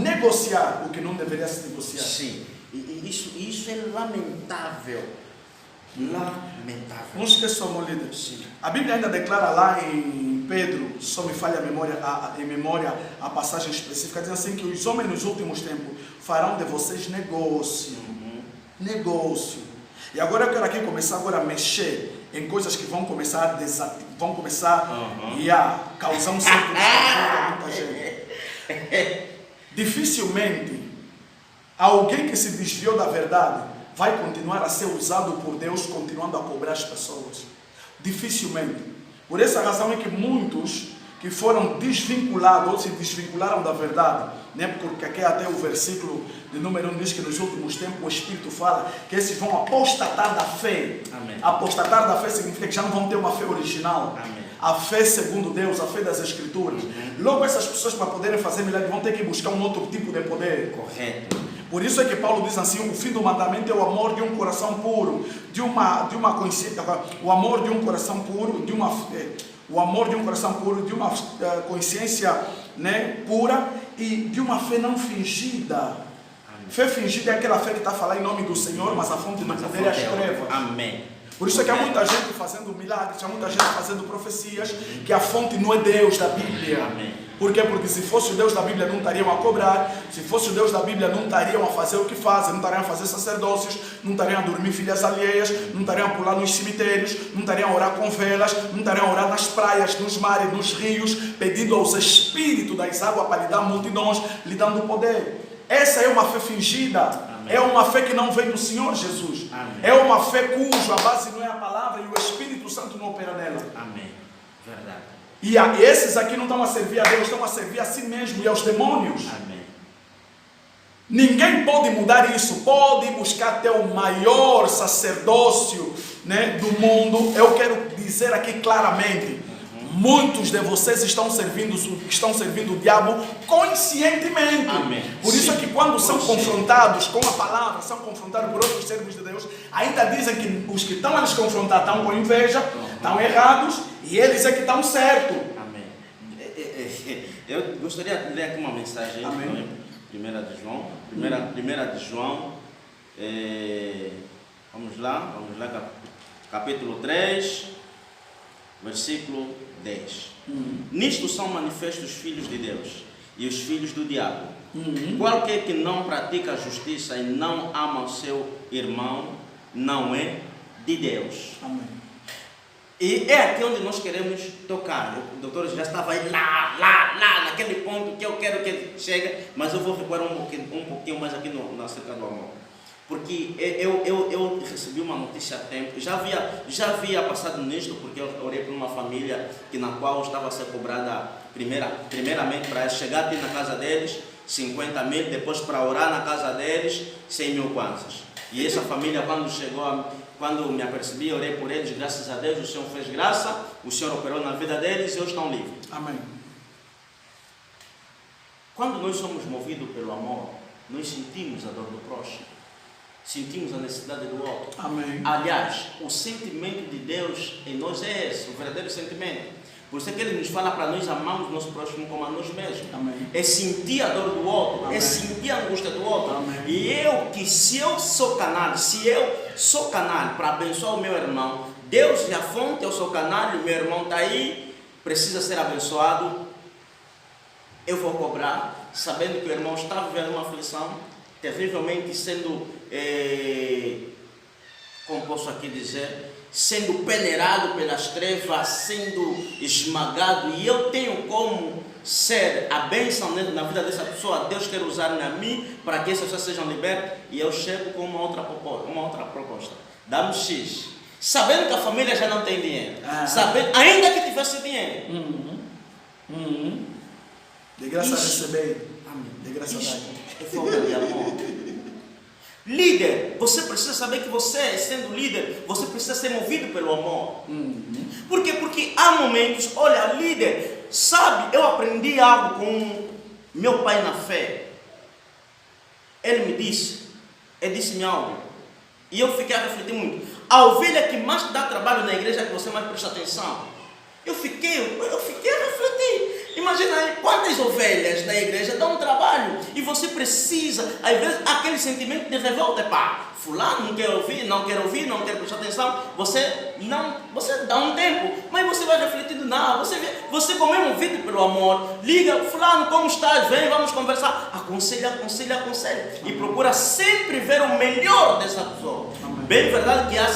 negociar o que não deveria se negociar. Sim. E isso é lamentável. Lamentável. Não esqueça, meu líder. Sim. A Bíblia ainda declara lá em Pedro, só me falha em memória a passagem específica, dizendo assim que os homens nos últimos tempos farão de vocês negócio. Negócio. E agora eu quero aqui começar a mexer em coisas que vão começar a causar um certo desconforto a muita gente. Dificilmente alguém que se desviou da verdade vai continuar a ser usado por Deus, continuando a cobrar as pessoas. Dificilmente. Por essa razão é que muitos que foram desvinculados ou se desvincularam da verdade, né? Porque aqui até o versículo de número 1 diz que nos últimos tempos o Espírito fala que esses vão apostatar da fé. Amém. Apostatar da fé significa que já não vão ter uma fé original. Amém. A fé segundo Deus, a fé das Escrituras. Logo essas pessoas, para poderem fazer milagre, vão ter que buscar um outro tipo de poder. Correto. Por isso é que Paulo diz assim: o fim do mandamento é o amor de um coração puro, de uma consciência, o amor de um coração puro, o amor de um coração puro, de uma consciência, né, pura e de uma fé não fingida. Amém. Fé fingida é aquela fé que está a falar em nome do Senhor, mas a fonte do poder é as trevas. Amém. Por isso é que há muita gente fazendo milagres, há muita gente fazendo profecias, que a fonte não é Deus da Bíblia. Amém. Por quê? Porque se fosse o Deus da Bíblia não estariam a cobrar, se fosse o Deus da Bíblia não estariam a fazer o que fazem, não estariam a fazer sacerdócios, não estariam a dormir filhas alheias, não estariam a pular nos cemitérios, não estariam a orar com velas, não estariam a orar nas praias, nos mares, nos rios, pedindo aos espíritos das águas para lhe dar multidões, lhe dando poder. Essa é uma fé fingida. Amém. É uma fé que não vem do Senhor Jesus. Amém. É uma fé cuja base não é a palavra e o Espírito Santo não opera nela. Amém. Verdade. E esses aqui não estão a servir a Deus, estão a servir a si mesmo e aos demônios. Amém. Ninguém pode mudar isso. Pode buscar até o maior sacerdócio, né, do mundo. Eu quero dizer aqui claramente: muitos de vocês estão servindo o diabo conscientemente. Amém. Por isso é que quando são confrontados com a palavra, são confrontados por outros servos de Deus, ainda dizem que os que estão a nos confrontar estão com inveja, estão errados, e eles é que estão certos. Amém. Eu gostaria de ler aqui uma mensagem. Amém. Primeira de João. Primeira de João. Vamos lá, capítulo 3, versículo 10. Nisto são manifestos os filhos de Deus e os filhos do diabo. Qualquer que não pratica a justiça e não ama o seu irmão não é de Deus. Amém. E é aqui onde nós queremos tocar. O doutor já estava aí lá, naquele ponto que eu quero que ele chegue, mas eu vou recuar um pouquinho mais aqui na cerca do amor. Porque eu recebi uma notícia há tempo, já havia passado nisto, porque eu orei por uma família na qual estava a ser cobrada primeiramente para chegar aqui na casa deles 50 mil, depois para orar na casa deles 100 mil kwanzas. E essa família, quando me apercebi, orei por eles, graças a Deus, o Senhor fez graça, o Senhor operou na vida deles e eles estão livres. Amém. Quando nós somos movidos pelo amor, nós sentimos a dor do próximo, sentimos a necessidade do outro. Amém. Aliás, o sentimento de Deus em nós é esse, o verdadeiro sentimento. Por isso é que Ele nos fala para nós amarmos o nosso próximo como a nós mesmos. Amém. É sentir a dor do outro. Amém. É sentir a angústia do outro. Amém. E se eu sou canal para abençoar o meu irmão, Deus é a fonte, eu sou canal, o meu irmão está aí, precisa ser abençoado, eu vou cobrar, sabendo que o irmão está vivendo uma aflição, terrivelmente sendo, como posso aqui dizer, sendo peneirado pelas trevas, sendo esmagado, e eu tenho como ser a bênção na vida dessa pessoa. Deus quer usar-me a mim para que essas pessoas sejam libertas, e eu chego com uma outra proposta. Dá-me X, sabendo que a família já não tem dinheiro, sabendo, ainda que tivesse dinheiro. De graça receber. Amém. De graça dar. É falta de amor. Líder, você precisa saber que você, sendo líder, você precisa ser movido pelo amor. Por quê? Porque há momentos, olha, líder, sabe, eu aprendi algo com meu pai na fé. Ele disse-me algo, e eu fiquei a refletir muito. A ovelha que mais dá trabalho na igreja é que você mais presta atenção. Eu fiquei a refletir. Imagina aí quantas ovelhas da igreja dão trabalho e você precisa, às vezes, aquele sentimento de revolta. Pá, fulano não quer ouvir, não quer prestar atenção. Você dá um tempo, mas você vai refletindo, não. Você como é movido pelo amor, liga, fulano, como estás? Vem, vamos conversar. Aconselha. E procura sempre ver o melhor dessa pessoa. Bem verdade que há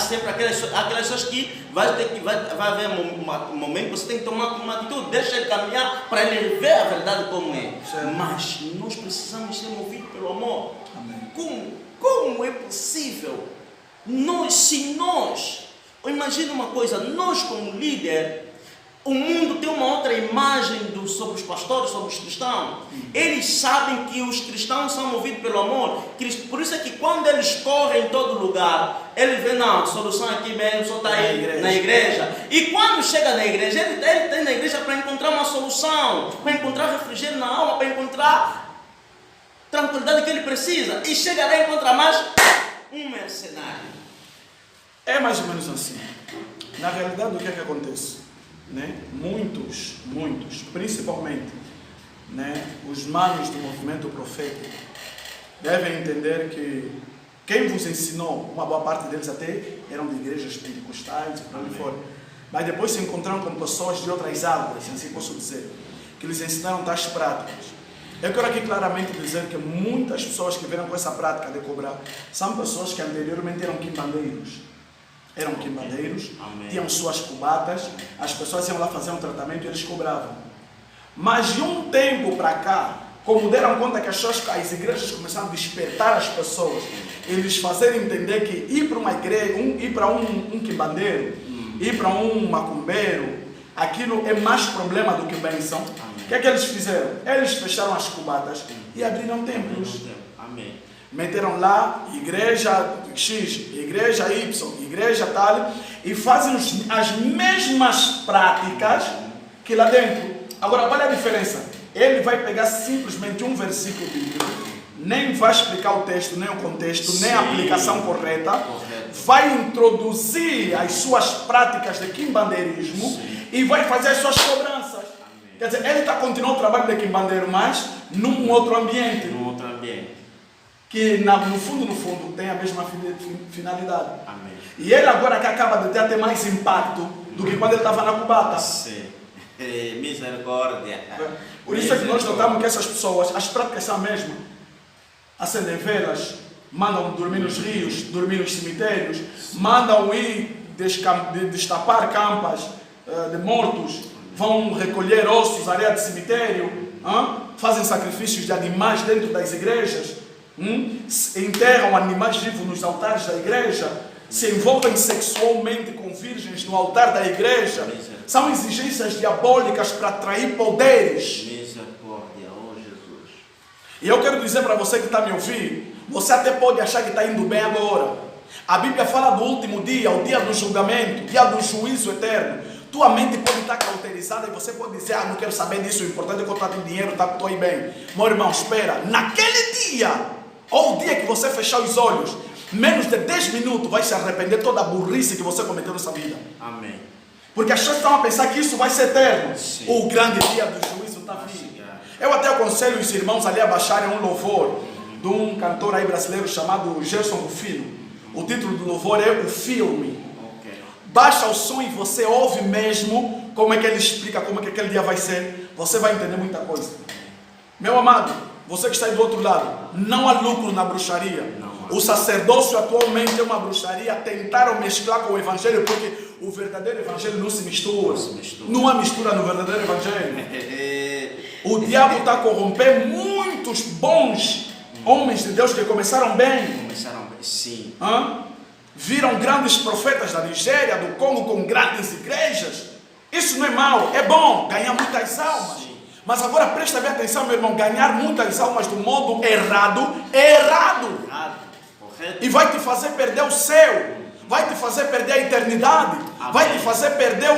sempre aquelas pessoas que vai haver um momento que você tem que tomar uma atitude, deixa ele caminhar para ele ver a verdade como é. Certo. Mas nós precisamos ser movidos pelo amor. Amém. Como é possível? Imagina uma coisa, nós como líder, o mundo tem uma outra imagem sobre os pastores, sobre os cristãos. Eles sabem que os cristãos são movidos pelo amor. Por isso é que quando eles correm em todo lugar, eles veem, não, a solução aqui mesmo só está aí na igreja. E quando chega na igreja, ele está na igreja para encontrar uma solução, para encontrar refrigério na alma, para encontrar tranquilidade que ele precisa. E chega lá e encontra mais um mercenário. É mais ou menos assim. Na realidade, o que é que acontece? Né? Muitos, principalmente, né, os manos do movimento profético, devem entender que quem vos ensinou, uma boa parte deles até eram de igrejas pentecostais, por ali fora, mas depois se encontraram com pessoas de outras águas, assim posso dizer, que lhes ensinaram tais práticas. Eu quero aqui claramente dizer que muitas pessoas que vieram com essa prática de cobrar são pessoas que anteriormente eram quimbandeiros. Tinham suas cubatas, as pessoas iam lá fazer um tratamento e eles cobravam. Mas de um tempo para cá, como deram conta que as igrejas começaram a despertar as pessoas, eles fazerem entender que ir para uma igreja, ir para um quimbandeiro, ir para um macumbeiro, aquilo é mais problema do que bênção. O que é que eles fizeram? Eles fecharam as cubatas e abriram templos. Amém. Meteram lá igreja X, igreja Y, igreja tal, e fazem as mesmas práticas que lá dentro. Agora, qual é a diferença? Ele vai pegar simplesmente um versículo bíblico, nem vai explicar o texto, nem o contexto, nem a aplicação correta, vai introduzir as suas práticas de quimbandeirismo e vai fazer as suas cobranças. Quer dizer, ele está continuando o trabalho de quimbandeiro, mas num outro ambiente. Que no fundo tem a mesma finalidade. Amém. E ele agora que acaba de ter até mais impacto do que quando ele estava na cubata. Sim. Misericórdia. Por isso é que nós notamos que essas pessoas, as práticas são as mesmas. Acendem velas, mandam dormir nos rios, dormir nos cemitérios, mandam ir destapar campas de mortos, vão recolher ossos, areia de cemitério, fazem sacrifícios de animais dentro das igrejas. Enterram animais vivos nos altares da igreja, se envolvem sexualmente com virgens no altar da igreja. São exigências diabólicas para atrair poderes. Misericórdia, oh Jesus. E eu quero dizer para você que está me ouvindo, você até pode achar que está indo bem agora. A Bíblia fala do último dia, o dia do julgamento, o dia do juízo eterno. Tua mente pode estar cauterizada e você pode dizer, não quero saber disso, o importante é que eu tenho dinheiro, estou aí bem. Meu irmão, espera, naquele dia, ou o dia que você fechar os olhos, menos de 10 minutos vai se arrepender toda a burrice que você cometeu nessa vida. Amém. Porque as pessoas estão a pensar que isso vai ser eterno. Sim. O grande dia do juízo está vindo. Eu até aconselho os irmãos ali a baixarem um louvor de um cantor aí brasileiro chamado Gerson Rufino. O título do louvor é O Filme. Baixa o som e você ouve mesmo como é que ele explica como é que aquele dia vai ser. Você vai entender muita coisa. Meu amado, você que está aí do outro lado, não há lucro na bruxaria. O sacerdócio atualmente é uma bruxaria. Tentaram mesclar com o evangelho, porque o verdadeiro evangelho não se mistura. Não há mistura no verdadeiro evangelho. O diabo está a corromper muitos bons homens de Deus que começaram bem. Sim. Viram grandes profetas da Nigéria, do Congo, com grandes igrejas. Isso não é mal, é bom ganhar muitas almas. Sim. Mas agora presta bem atenção, meu irmão, ganhar muitas almas do modo errado é errado. E vai te fazer perder o céu, vai te fazer perder a eternidade. Amém. Vai te fazer perder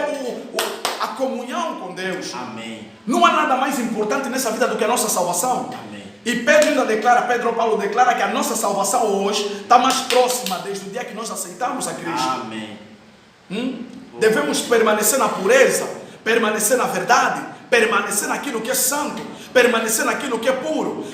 a comunhão com Deus. Amém. Não há nada mais importante nessa vida do que a nossa salvação. Amém. E Pedro Paulo declara que a nossa salvação hoje está mais próxima desde o dia que nós aceitamos a Cristo. Amém. Devemos permanecer na pureza, permanecer na verdade, permanecer naquilo que é santo, permanecer naquilo que é puro.